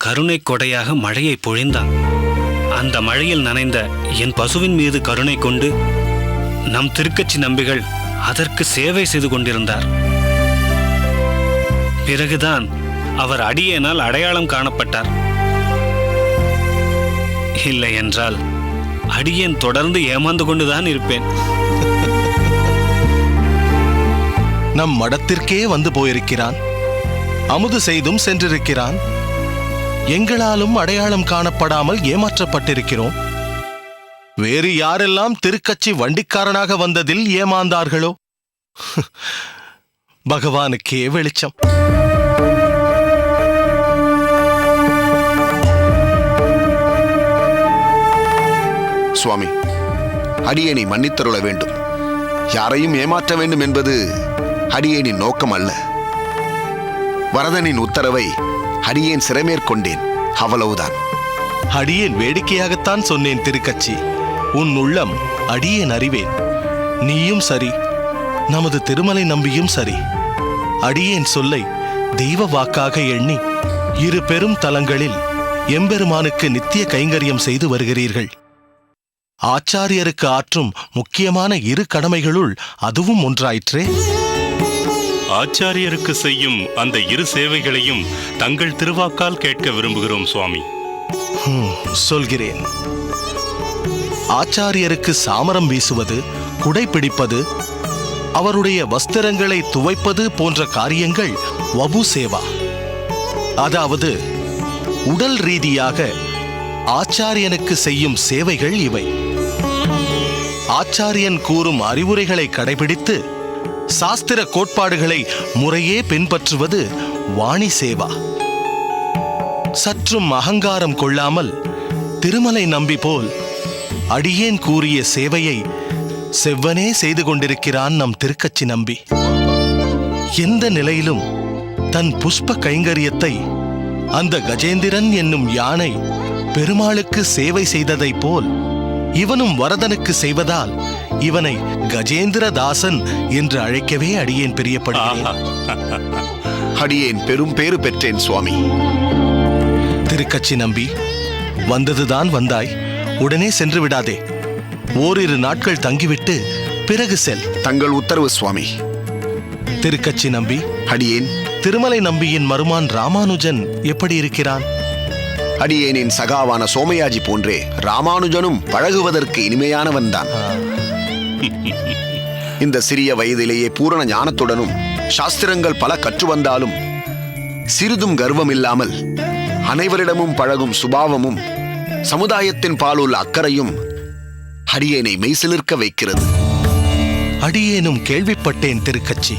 கருணை கொடையாக மழையை பொழிந்தான். அந்த மழையில் நனைந்த என் பசுவின் மீது கருணை கொண்டு நம் திருக்கச்சி நம்பிகள் அதற்கு சேவை செய்து கொண்டிருந்தார். பிறகுதான் அவர் அடியேனால் அடையாளம் காணப்பட்டார். இல்லை என்றால் அடியேன் தொடர்ந்து ஏமாந்து கொண்டுதான் இருப்பேன். நம் மடத்திற்கே வந்து போயிருக்கிறான். அமுது செய்தும் சென்றிருக்கிறான். எங்களாலும் அடையாளம் காணப்படாமல் ஏமாற்றப்பட்டிருக்கிறோம். வேறு யாரெல்லாம் திருக்கச்சி வண்டிக்காரனாக வந்ததில் ஏமாந்தார்களோ? பகவானுக்கே வெளிச்சம். சுவாமி, அடியேனை மன்னித்தருள வேண்டும். யாரையும் ஏமாற்ற வேண்டும் என்பது அடியேனின் நோக்கம் அல்ல. வரதனின் உத்தரவை அடியேன் சிறைமேற்கொண்டேன், அவ்வளவுதான். அடியேன் வேடிக்கையாகத்தான் சொன்னேன் திருக்கச்சி. உன் உள்ளம் அடியேன் அறிவேன். நீயும் சரி, நமது திருமலை நம்பியும் சரி, அடியேன் சொல்லை தெய்வ வாக்காக எண்ணி இரு பெரும் தலங்களில் எம்பெருமானுக்கு நித்திய கைங்கரியம் செய்து வருகிறீர்கள். ஆச்சாரியருக்கு ஆற்றும் முக்கியமான இரு கடமைகளுள் அதுவும் ஒன்றாயிற்றே. ஆச்சாரியருக்கு செய்யும் அந்த இரு சேவைகளையும் தங்கள் திருவாக்கால் கேட்க விரும்புகிறோம் சுவாமி. சொல்கிறேன். ஆச்சாரியருக்கு சாமரம் வீசுவது, குடை பிடிப்பது, அவருடைய வஸ்திரங்களை துவைப்பது போன்ற காரியங்கள் வபு சேவா. அதாவது உடல் ரீதியாக ஆச்சாரியனுக்கு செய்யும் சேவைகள் இவை. ஆச்சாரியன் கூறும் அறிவுரைகளை கடைபிடித்து சாஸ்திர கோட்பாடுகளை முறையே பின்பற்றுவது வாணி சேவா. சற்றும் அகங்காரம் கொள்ளாமல் திருமலை நம்பி போல் அடியேன் கூறிய சேவையை செவ்வனே செய்து கொண்டிருக்கிறான் நம் திருக்கச்சி நம்பி. எந்த நிலையிலும் தன் புஷ்ப கைங்கரியத்தை அந்த கஜேந்திரன் என்னும் யானை பெருமாளுக்கு சேவை செய்ததைப் போல் இவனும் வரதனுக்கு செய்வதால் இவனை கஜேந்திரதாசன் என்று அழைக்கவே அடியேன் பிரியப்படுகிறேன். அடியேன் பெரும் பேறு பெற்றேன் சுவாமி. திருக்கச்சி நம்பி, வந்ததுதான் வந்தாய், உடனே சென்று விடாதே. ஓரிரு நாட்கள் தங்கிவிட்டு பிறகு செல். தங்கள் உத்தரவு சுவாமி. திருக்கச்சி நம்பி, அடியேன் திருமலை நம்பியின் மருமான் ராமானுஜன் எப்படி இருக்கிறான்? அடியேனின் சகாவான சோமயாஜி போன்றே ராமானுஜனும் பழகுவதற்கு இனிமையானவன்தான். இந்த சிறிய வயதிலேயே பூரண ஞானத்துடனும் சாஸ்திரங்கள் பல கற்று வந்தாலும் சிறிதும் கர்வம் இல்லாமல் அனைவரிடமும் பழகும் சுபாவமும் சமுதாயத்தின் பாலுள்ள அக்கறையும் அடியேனை மெய்சிலிர்க்க வைக்கிறது. அடியேனும் கேள்விப்பட்டேன் திருக்கச்சி.